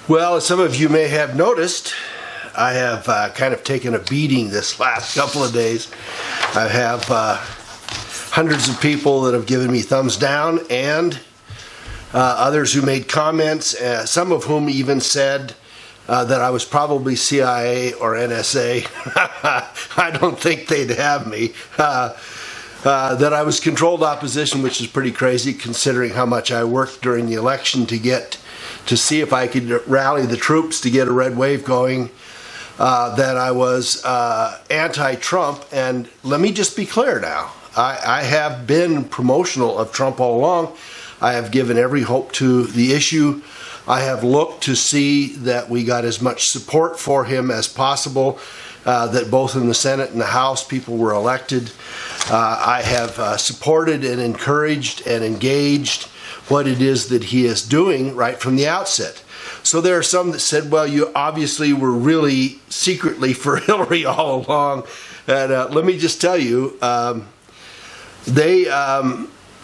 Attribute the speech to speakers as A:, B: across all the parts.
A: Well, as some of you may have noticed, I have kind of taken a beating this last couple of days. I have hundreds of people that have given me thumbs down, and others who made comments, some of whom even said that I was probably CIA or NSA. I don't think they'd have me. That I was controlled opposition, which is pretty crazy considering how much I worked during the election to see if I could rally the troops to get a red wave going. That I was anti-Trump, and let me just be clear now. I have been promotional of Trump all along. I have given every hope to the issue. I have looked to see that we got as much support for him as possible, that both in the Senate and the House people were elected. I have supported and encouraged and engaged what it is that he is doing right from the outset. So there are some that said, well, you obviously were really secretly for Hillary all along. And let me just tell you,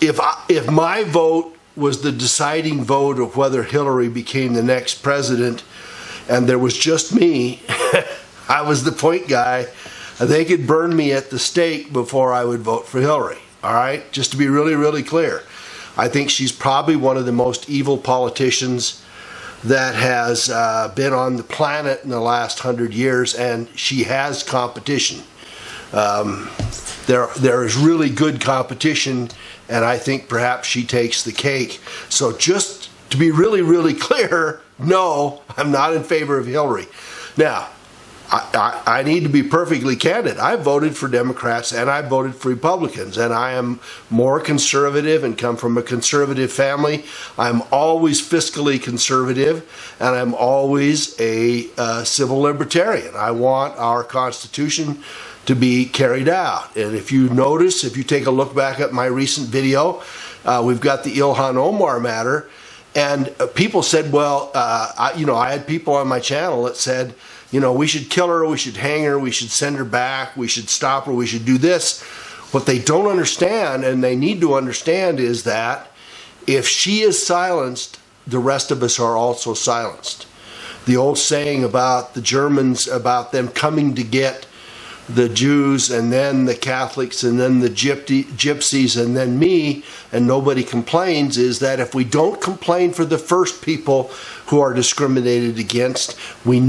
A: if my vote was the deciding vote of whether Hillary became the next president, and there was just me, I was the point guy, they could burn me at the stake before I would vote for Hillary. All right? Just to be really, really clear. I think she's probably one of the most evil politicians that has been on the planet in the last 100 years, and she has competition. There is really good competition, and I think perhaps she takes the cake. So just to be really, really clear, no, I'm not in favor of Hillary. Now, I need to be perfectly candid. I voted for Democrats and I voted for Republicans, and I am more conservative and come from a conservative family. I'm always fiscally conservative, and I'm always a civil libertarian. I want our Constitution to be carried out. And if you notice, if you take a look back at my recent video, we've got the Ilhan Omar matter, and people said, well, I had people on my channel that said, we should kill her, we should hang her, we should send her back, we should stop her, we should do this. What they don't understand, and they need to understand, is that if she is silenced, the rest of us are also silenced. The old saying about the Germans, about them coming to get the Jews and then the Catholics and then the gypsies and then me, and nobody complains, is that if we don't complain for the first people who are discriminated against, we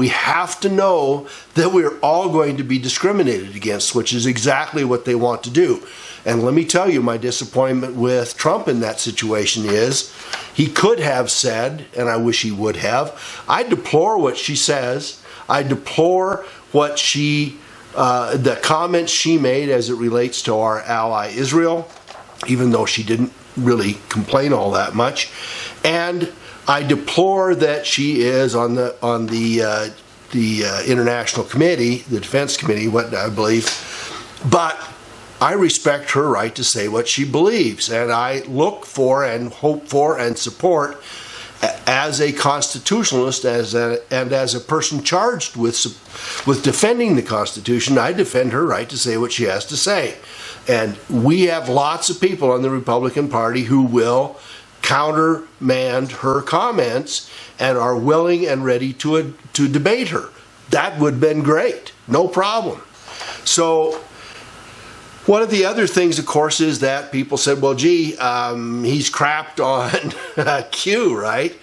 A: have to know that we're all going to be discriminated against, which is exactly what they want to do. And let me tell you, my disappointment with Trump in that situation is he could have said, and I wish he would have, I deplore what she says, I deplore what the comments she made as it relates to our ally Israel, even though she didn't really complain all that much, and I deplore that she is on the international committee, the defense committee, what I believe, but I respect her right to say what she believes, and I look for and hope for and support, as a constitutionalist, and as a person charged with defending the Constitution, I defend her right to say what she has to say. And we have lots of people on the Republican Party who will countermand her comments and are willing and ready to debate her. That would have been great, no problem. So one of the other things, of course, is that people said, well, gee, he's crapped on Q, right?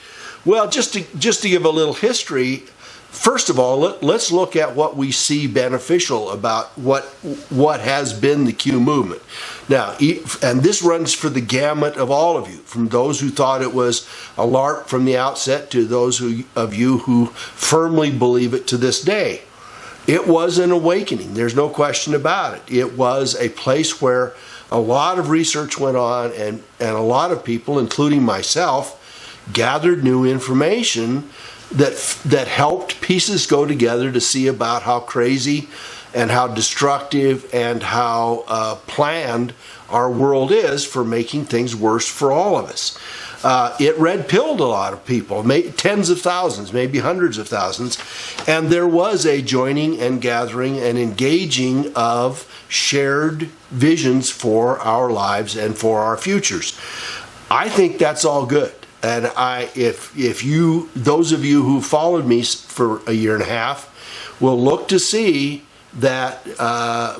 A: Well, just to give a little history, first of all, let's look at what we see beneficial about what has been the Q movement. Now, and this runs for the gamut of all of you, from those who thought it was a LARP from the outset to those of you who firmly believe it to this day. It was an awakening. There's no question about it. It was a place where a lot of research went on, and a lot of people, including myself, gathered new information that helped pieces go together to see about how crazy and how destructive and how planned our world is for making things worse for all of us. It red-pilled a lot of people, tens of thousands, maybe hundreds of thousands, and there was a joining and gathering and engaging of shared visions for our lives and for our futures. I think that's all good. And if you, those of you who followed me for a year and a half, will look to see that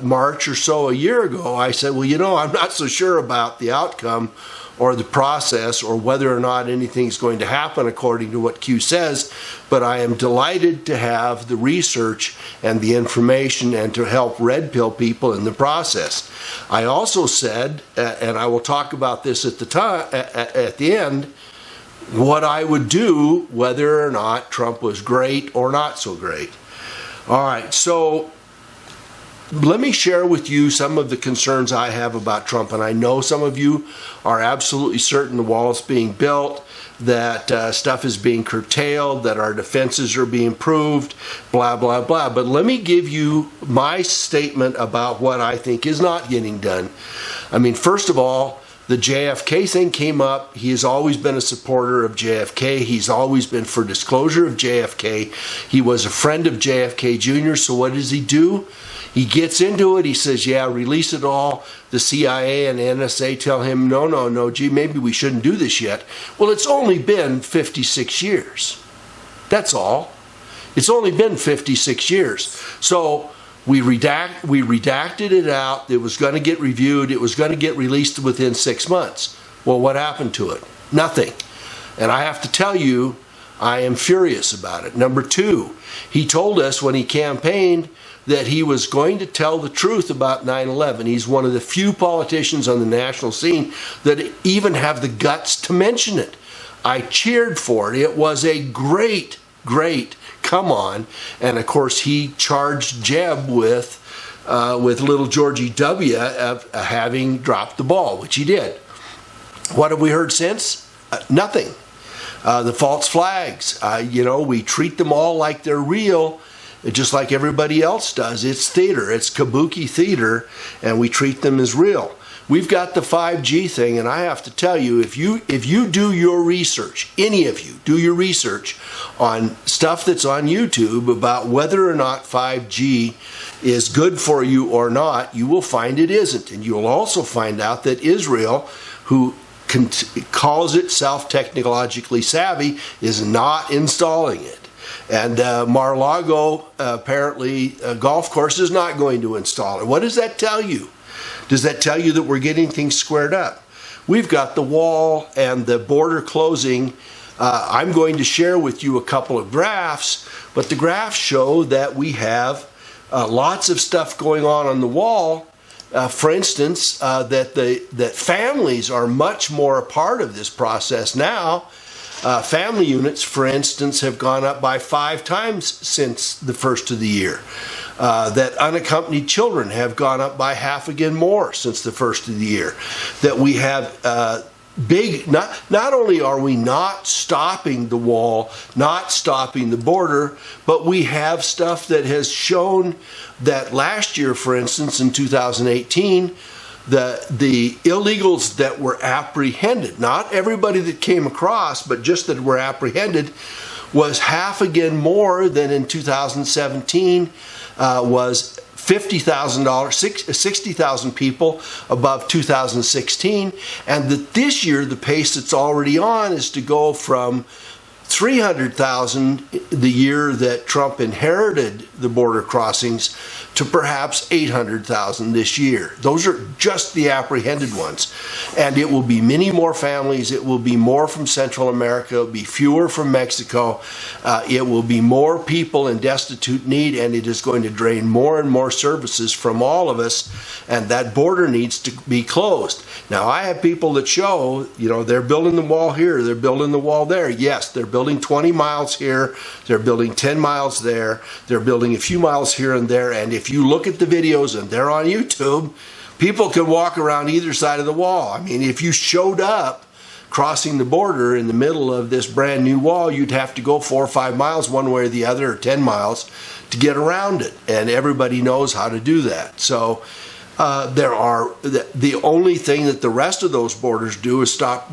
A: March or so a year ago, I said, well, you know, I'm not so sure about the outcome or the process or whether or not anything's going to happen according to what Q says, but I am delighted to have the research and the information and to help red pill people in the process. I also said, and I will talk about this at the end, what I would do whether or not Trump was great or not so great. All right, so let me share with you some of the concerns I have about Trump, and I know some of you are absolutely certain the wall is being built, that stuff is being curtailed, that our defenses are being improved, blah, blah, blah. But let me give you my statement about what I think is not getting done. I mean, first of all, the JFK thing came up. He has always been a supporter of JFK. He's always been for disclosure of JFK. He was a friend of JFK Jr., so what does he do? He gets into it. He says, yeah, release it all. The CIA and NSA tell him, no, gee, maybe we shouldn't do this yet. Well, it's only been 56 years. That's all. It's only been 56 years. So we redacted it out. It was going to get reviewed. It was going to get released within 6 months. Well, what happened to it? Nothing. And I have to tell you, I am furious about it. Number two, he told us when he campaigned that he was going to tell the truth about 9/11. He's one of the few politicians on the national scene that even have the guts to mention it. I cheered for it. It was a great come on. And of course, he charged Jeb with little Georgie W. of having dropped the ball, which he did. What have we heard since? Nothing. The false flags, we treat them all like they're real, just like everybody else does. It's theater. It's kabuki theater, and we treat them as real. We've got the 5G thing, and I have to tell you, if you do your research, any of you do your research on stuff that's on YouTube about whether or not 5G is good for you or not, you will find it isn't. And you'll also find out that Israel, who calls itself technologically savvy, is not installing it. And Mar-a-Lago, apparently, a golf course is not going to install it. What does that tell you? Does that tell you that we're getting things squared up? We've got the wall and the border closing. I'm going to share with you a couple of graphs, but the graphs show that we have lots of stuff going on the wall. For instance, that families are much more a part of this process now. Family units, for instance, have gone up by 5 times since the first of the year. That unaccompanied children have gone up by half again more since the first of the year. That we have not only are we not stopping the wall, not stopping the border, but we have stuff that has shown that last year, for instance, in 2018, the illegals that were apprehended, not everybody that came across, but just that were apprehended, was half again more than in 2017, was $50,000, 60,000 people above 2016, and that this year the pace that's already on is to go from 300,000 the year that Trump inherited the border crossings to perhaps 800,000 this year. Those are just the apprehended ones. And it will be many more families. It will be more from Central America. It will be fewer from Mexico. It will be more people in destitute need, and it is going to drain more and more services from all of us, and that border needs to be closed. Now, I have people that show, they're building the wall here, they're building the wall there. Yes, they're building 20 miles here, they're building 10 miles there, they're building a few miles here and there, and if you look at the videos, and they're on YouTube, people can walk around either side of the wall. I mean, if you showed up crossing the border in the middle of this brand new wall, you'd have to go 4 or 5 miles one way or the other, or 10 miles, to get around it, and everybody knows how to do that. So the only thing that the rest of those borders do is stop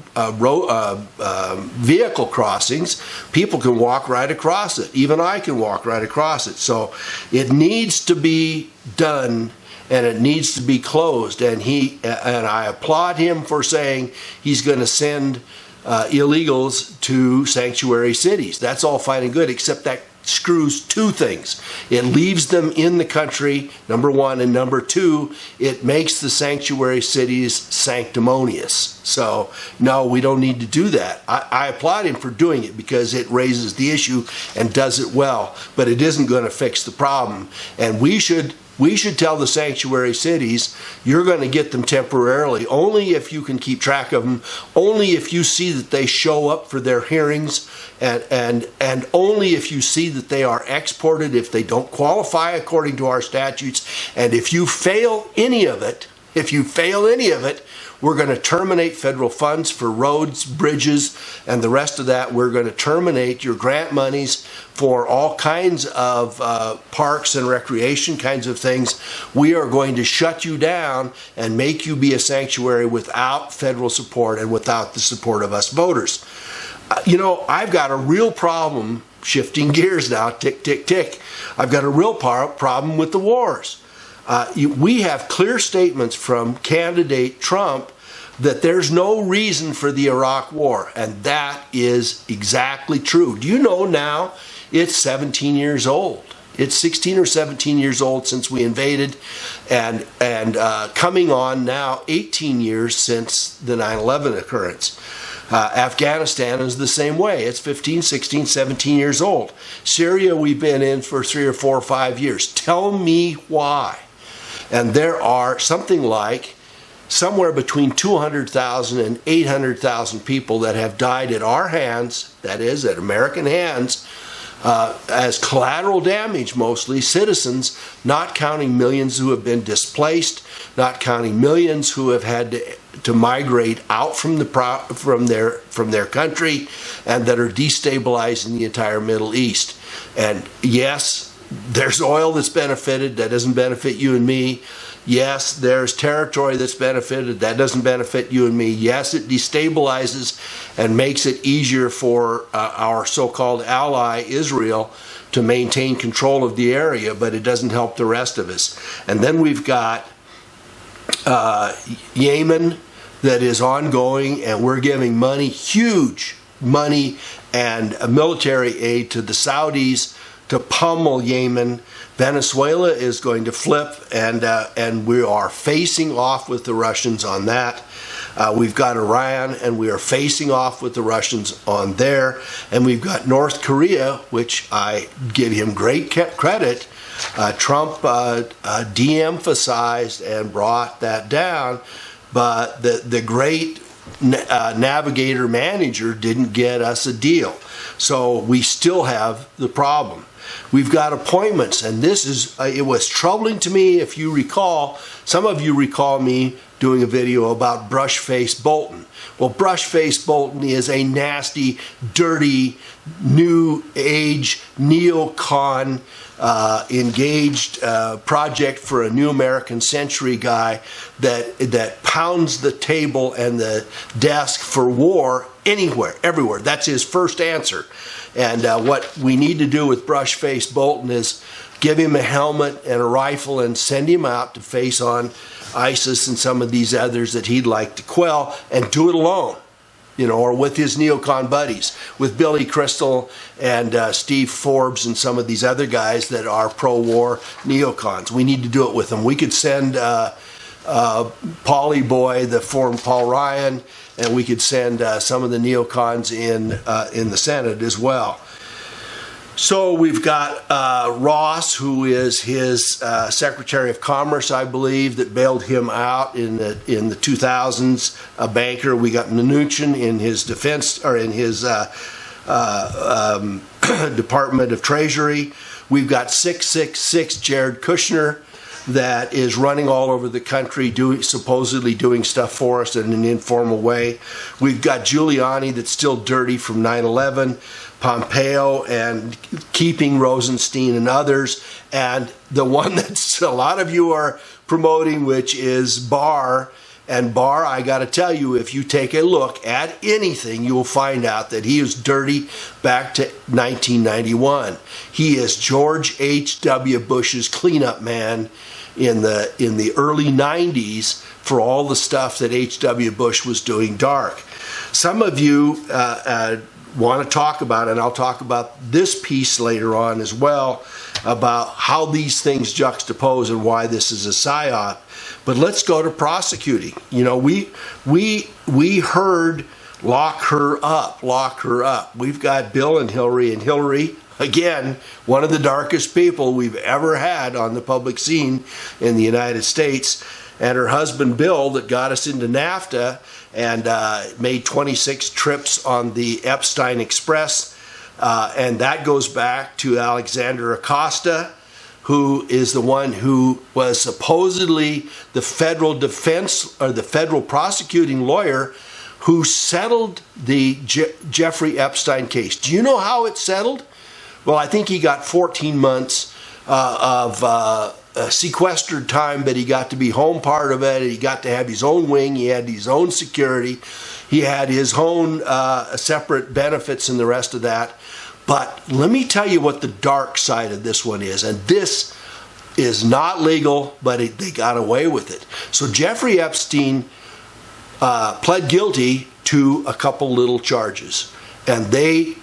A: vehicle crossings. People can walk right across it. Even I can walk right across it. So it needs to be done, and it needs to be closed. And I applaud him for saying he's going to send illegals to sanctuary cities. That's all fine and good, except that screws two things. It leaves them in the country, number one, and number two, it makes the sanctuary cities sanctimonious. So, no, we don't need to do that. I applaud him for doing it because it raises the issue and does it well, but it isn't going to fix the problem. And we should tell the sanctuary cities, you're going to get them temporarily, only if you can keep track of them, only if you see that they show up for their hearings, and only if you see that they are exported, if they don't qualify according to our statutes, and if you fail any of it, we're going to terminate federal funds for roads, bridges, and the rest of that. We're going to terminate your grant monies for all kinds of parks and recreation kinds of things. We are going to shut you down and make you be a sanctuary without federal support and without the support of us voters. I've got a real problem, shifting gears now, tick, tick, tick. I've got a real problem with the wars. We have clear statements from candidate Trump that there's no reason for the Iraq War, and that is exactly true. Do you know now it's 17 years old? It's 16 or 17 years old since we invaded, and coming on now 18 years since the 9/11 occurrence. Afghanistan is the same way. It's 15, 16, 17 years old. Syria we've been in for 3 or 4 or 5 years. Tell me why. And there are somewhere between 200,000 and 800,000 people that have died at our hands, that is, at American hands, as collateral damage, mostly citizens, not counting millions who have been displaced, not counting millions who have had to migrate out from their country, and that are destabilizing the entire Middle East. And yes, there's oil that's benefited, that doesn't benefit you and me. Yes, there's territory that's benefited, that doesn't benefit you and me. Yes, it destabilizes and makes it easier for our so-called ally, Israel, to maintain control of the area, but it doesn't help the rest of us. And then we've got Yemen that is ongoing, and we're giving money, huge money, and military aid to the Saudis to pummel Yemen. Venezuela is going to flip, and we are facing off with the Russians on that. We've got Iran, and we are facing off with the Russians on there. And we've got North Korea, which I give him great credit. Trump de-emphasized and brought that down, but the great navigator manager didn't get us a deal. So we still have the problem. We've got appointments, and it was troubling to me. If you recall, some of you recall me doing a video about Brush-Faced Bolton. Well, Brush-Faced Bolton is a nasty, dirty, new age, neocon, engaged project for a new American century guy that pounds the table and the desk for war anywhere, everywhere. That's his first answer. And what we need to do with Brush-Faced Bolton is give him a helmet and a rifle and send him out to face on ISIS and some of these others that he'd like to quell, and do it alone, or with his neocon buddies, with Billy Crystal and Steve Forbes and some of these other guys that are pro-war neocons. We need to do it with them. We could send Paulie Boy, the former Paul Ryan, and we could send some of the neocons in the Senate as well. So we've got Ross, who is his Secretary of Commerce, I believe, that bailed him out in the 2000s. A banker. We got Mnuchin in his defense, or in his Department of Treasury. We've got 666 Jared Kushner, that is running all over the country, supposedly doing stuff for us in an informal way. We've got Giuliani that's still dirty from 9/11, Pompeo, and keeping Rosenstein and others, and the one that a lot of you are promoting, which is Barr. And Barr, I got to tell you, if you take a look at anything, you will find out that he is dirty back to 1991. He is George H.W. Bush's cleanup man, in the early 90s for all the stuff that H.W. Bush was doing dark. Some of you want to talk about, and I'll talk about this piece later on as well, about how these things juxtapose and why this is a psyop. But let's go to prosecuting. You know, we heard lock her up, lock her up. We've got Bill and Hillary, again, one of the darkest people we've ever had on the public scene in the United States, and her husband Bill that got us into NAFTA and made 26 trips on the Epstein Express. And that goes back to Alexander Acosta, who is the one who was supposedly the federal defense or the federal prosecuting lawyer who settled the Jeffrey Epstein case. Do you know how it settled? Well, I think he got 14 months of sequestered time, but he got to be home part of it. He got to have his own wing. He had his own security. He had his own separate benefits and the rest of that. But let me tell you what the dark side of this one is. And this is not legal, but they got away with it. So Jeffrey Epstein pled guilty to a couple little charges. And they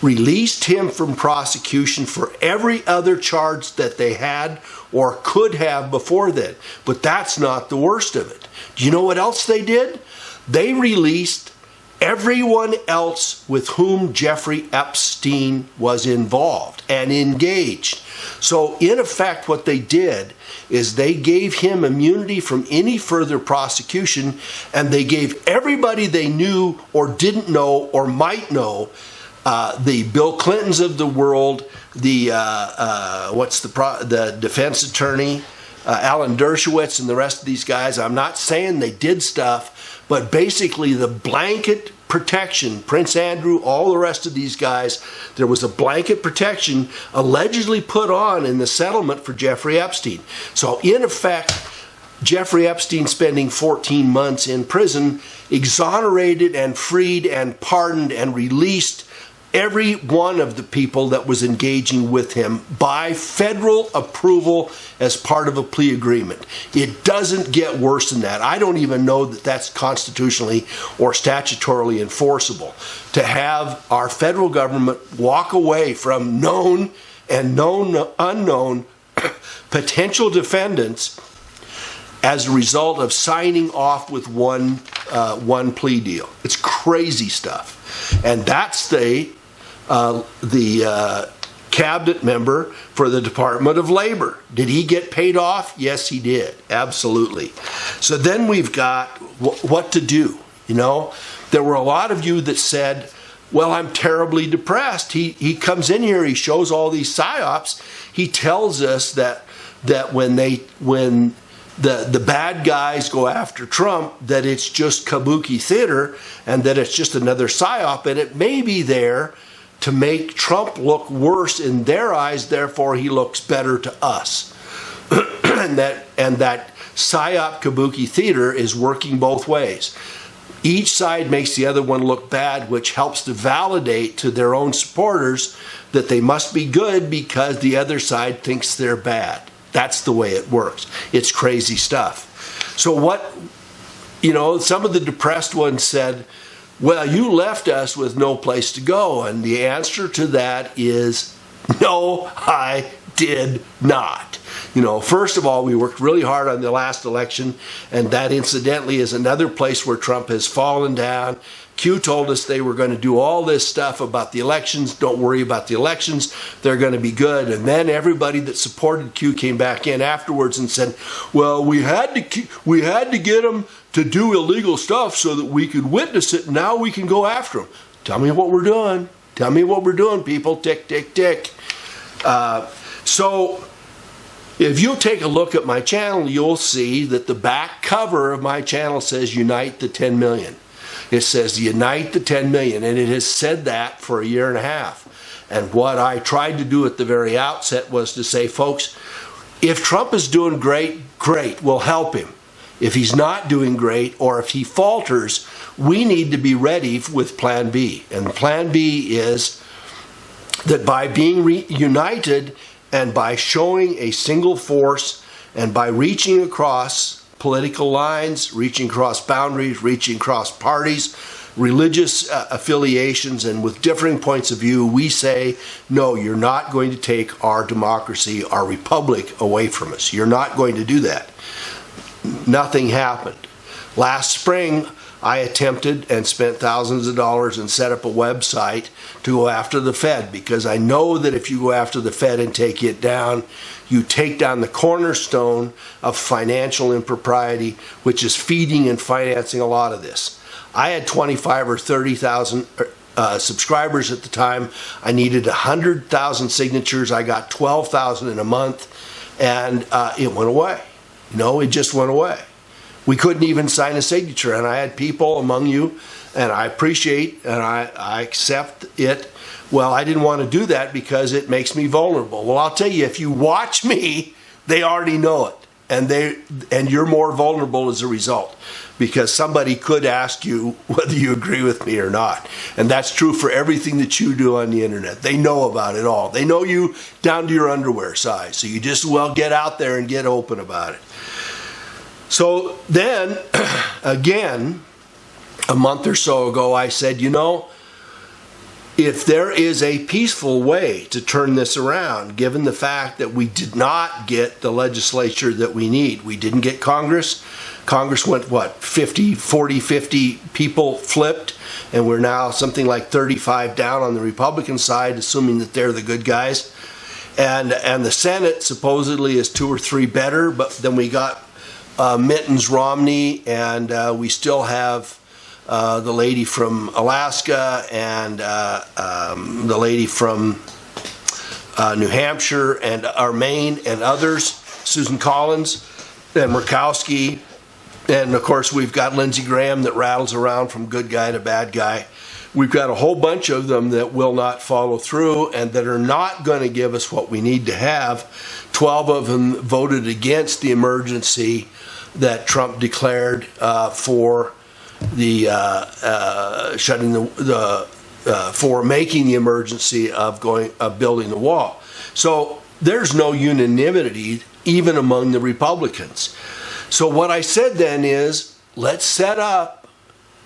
A: released him from prosecution for every other charge that they had or could have before then. But that's not the worst of it. Do you know what else they did? They released everyone else with whom Jeffrey Epstein was involved and engaged. So in effect, what they did is they gave him immunity from any further prosecution, and they gave everybody they knew or didn't know or might know, the Bill Clintons of the world, the defense attorney, Alan Dershowitz, and the rest of these guys. I'm not saying they did stuff, but basically the blanket protection, Prince Andrew, all the rest of these guys, there was a blanket protection allegedly put on in the settlement for Jeffrey Epstein. So in effect, Jeffrey Epstein spending 14 months in prison exonerated and freed and pardoned and released every one of the people that was engaging with him by federal approval as part of a plea agreement. It doesn't get worse than that. I don't even know that that's constitutionally or statutorily enforceable. To have our federal government walk away from known and unknown potential defendants as a result of signing off with one plea deal. It's crazy stuff. And that's the cabinet member for the Department of Labor. Did he get paid off? Yes, he did. Absolutely. So then we've got what to do. You know, there were a lot of you that said, well, I'm terribly depressed. He comes in here, he shows all these psyops. He tells us that when the bad guys go after Trump, that it's just kabuki theater and that it's just another psyop, and it may be there to make Trump look worse in their eyes, therefore he looks better to us. and that psyop kabuki theater is working both ways. Each side makes the other one look bad, which helps to validate to their own supporters that they must be good because the other side thinks they're bad. That's the way it works. It's crazy stuff. So some of the depressed ones said, well, you left us with no place to go. And the answer to that is, no, I did not. First of all, we worked really hard on the last election, and that incidentally is another place where Trump has fallen down. Q told us they were going to do all this stuff about the elections. Don't worry about the elections. They're going to be good. And then everybody that supported Q came back in afterwards and said, well, we had to get them to do illegal stuff so that we could witness it. Now we can go after them. Tell me what we're doing. Tell me what we're doing, people. Tick, tick, tick. So if you'll take a look at my channel, you'll see that the back cover of my channel says Unite the 10 million. It says Unite the 10 million, and it has said that for a year and a half. And what I tried to do at the very outset was to say, folks, if Trump is doing great, we'll help him. If he's not doing great, or if he falters, we need to be ready with Plan B. And Plan B is that by being united and by showing a single force And by reaching across political lines, reaching across boundaries, reaching across parties, religious affiliations, and with differing points of view, we say, no, you're not going to take our democracy, our republic away from us. You're not going to do that. Nothing happened. Last spring, I attempted and spent thousands of dollars and set up a website to go after the Fed, because I know that if you go after the Fed and take it down, you take down the cornerstone of financial impropriety, which is feeding and financing a lot of this. I had 25 or 30,000 subscribers at the time. I needed 100,000 signatures. I got 12,000 in a month, and it went away. It just went away. We couldn't even sign a signature, and I had people among you, and I appreciate and I accept it. Well, I didn't want to do that because it makes me vulnerable. Well, I'll tell you, if you watch me, they already know it, and you're more vulnerable as a result, because somebody could ask you whether you agree with me or not. And that's true for everything that you do on the internet. They know about it all. They know you down to your underwear size. So you just, well, get out there and get open about it. So then, again, a month or so ago, I said, if there is a peaceful way to turn this around, given the fact that we did not get the legislature that we need, we didn't get Congress. Congress went, 50 people flipped, and we're now something like 35 down on the Republican side, assuming that they're the good guys. And the Senate supposedly is 2 or 3 better, but then we got Mittens Romney, and we still have the lady from Alaska and the lady from New Hampshire and Maine and others, Susan Collins and Murkowski, and of course we've got Lindsey Graham that rattles around from good guy to bad guy. We've got a whole bunch of them that will not follow through and that are not going to give us what we need to have. 12 of them voted against the emergency that Trump declared for the for making the emergency of building the wall. So there's no unanimity even among the Republicans. So what I said then is, let's set up,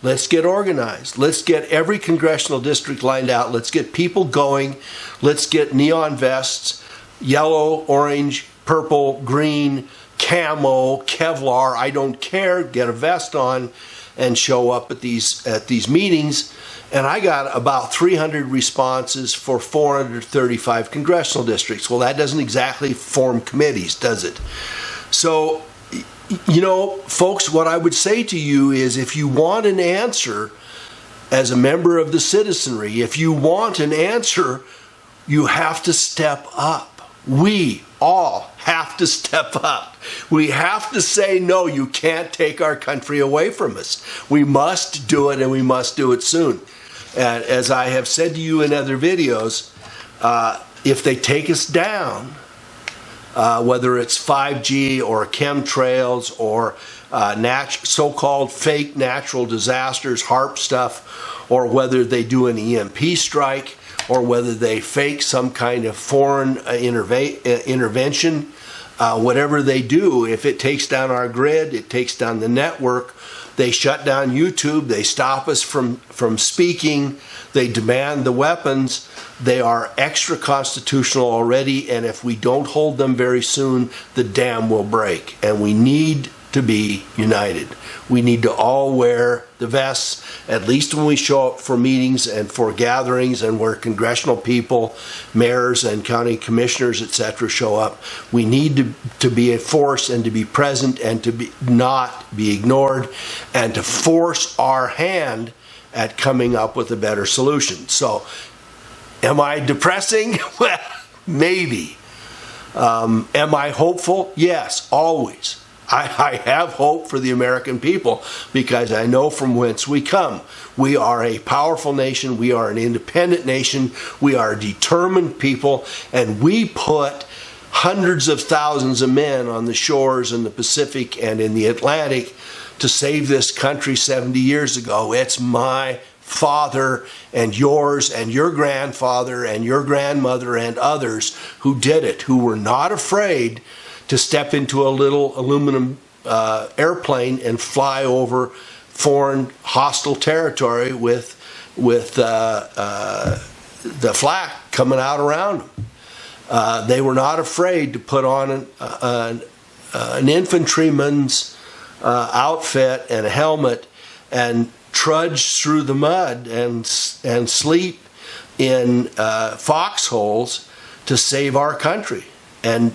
A: let's get organized, let's get every congressional district lined out, let's get people going, let's get neon vests, yellow, orange, purple, green, camo, Kevlar, I don't care, get a vest on and show up at these meetings. And I got about 300 responses for 435 congressional districts. Well, that doesn't exactly form committees, does it? So, folks, what I would say to you is, if you want an answer as a member of the citizenry, if you want an answer, you have to step up. We all have to step up. We have to say, no, you can't take our country away from us. We must do it, and we must do it soon. And as I have said to you in other videos, if they take us down, whether it's 5G or chemtrails or so-called fake natural disasters, HARP stuff, or whether they do an EMP strike, or whether they fake some kind of foreign intervention, whatever they do, if it takes down our grid, it takes down the network, they shut down YouTube, they stop us from speaking, they demand the weapons, they are extra constitutional already, and if we don't hold them very soon, the dam will break, and we need to be united. We need to all wear the vests, at least when we show up for meetings and for gatherings and where congressional people, mayors and county commissioners, etc. show up. We need to be a force and to be present and to not be ignored and to force our hand at coming up with a better solution. So, am I depressing? Well, maybe. Am I hopeful? Yes, always. I have hope for the American people because I know from whence we come. We are a powerful nation. We are an independent nation. We are a determined people, and we put hundreds of thousands of men on the shores in the Pacific and in the Atlantic to save this country 70 years ago. It's my father and yours and your grandfather and your grandmother and others who did it, who were not afraid to step into a little aluminum airplane and fly over foreign hostile territory with the flak coming out around them. They were not afraid to put on an infantryman's outfit and a helmet and trudge through the mud and sleep in foxholes to save our country. And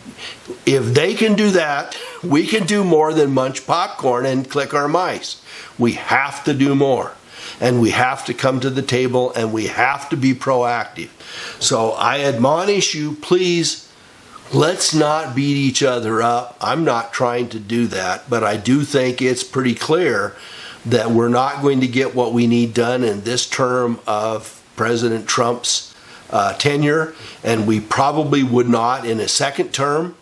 A: if they can do that, we can do more than munch popcorn and click our mice. We have to do more. And we have to come to the table, and we have to be proactive. So I admonish you, please, let's not beat each other up. I'm not trying to do that, but I do think it's pretty clear that we're not going to get what we need done in this term of President Trump's tenure, and we probably would not in a second term,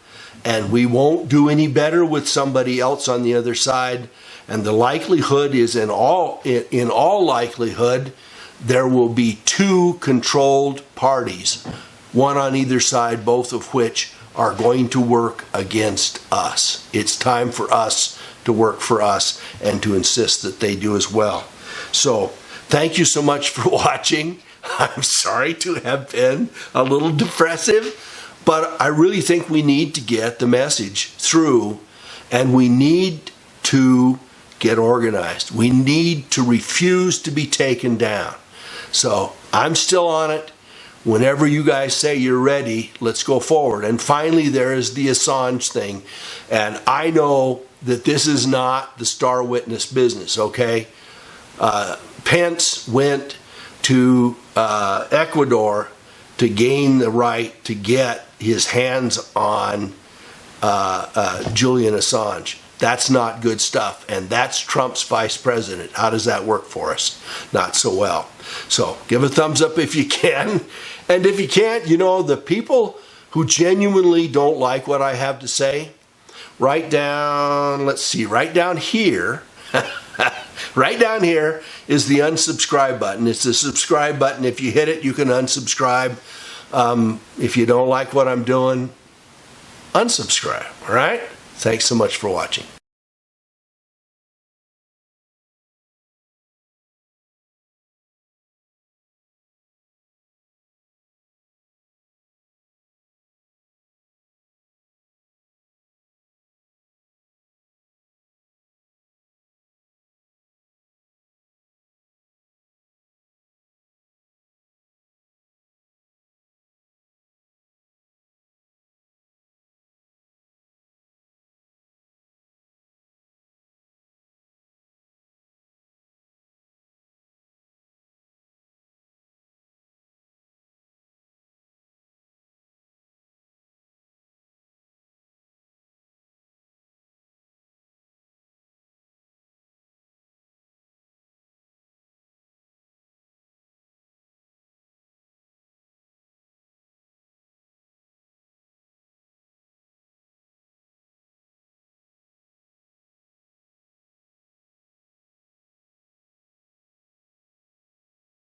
A: and we won't do any better with somebody else on the other side. And the likelihood is, in all likelihood, there will be two controlled parties, one on either side, both of which are going to work against us. It's time for us to work for us and to insist that they do as well. So thank you so much for watching. I'm sorry to have been a little depressive, but I really think we need to get the message through, and we need to get organized. We need to refuse to be taken down. So I'm still on it. Whenever you guys say you're ready, let's go forward. And finally, there is the Assange thing. And I know that this is not the Star Witness business, okay? Pence went to Ecuador to gain the right to get his hands on Julian Assange. That's not good stuff, and that's Trump's vice president. How does that work for us? Not so well. So give a thumbs up if you can, and if you can't, you know, the people who genuinely don't like what I have to say, write down, let's see, right down here, right down here is the unsubscribe button. It's the subscribe button. If you hit it, you can unsubscribe. If you don't like what I'm doing, unsubscribe, all right? Thanks so much for watching.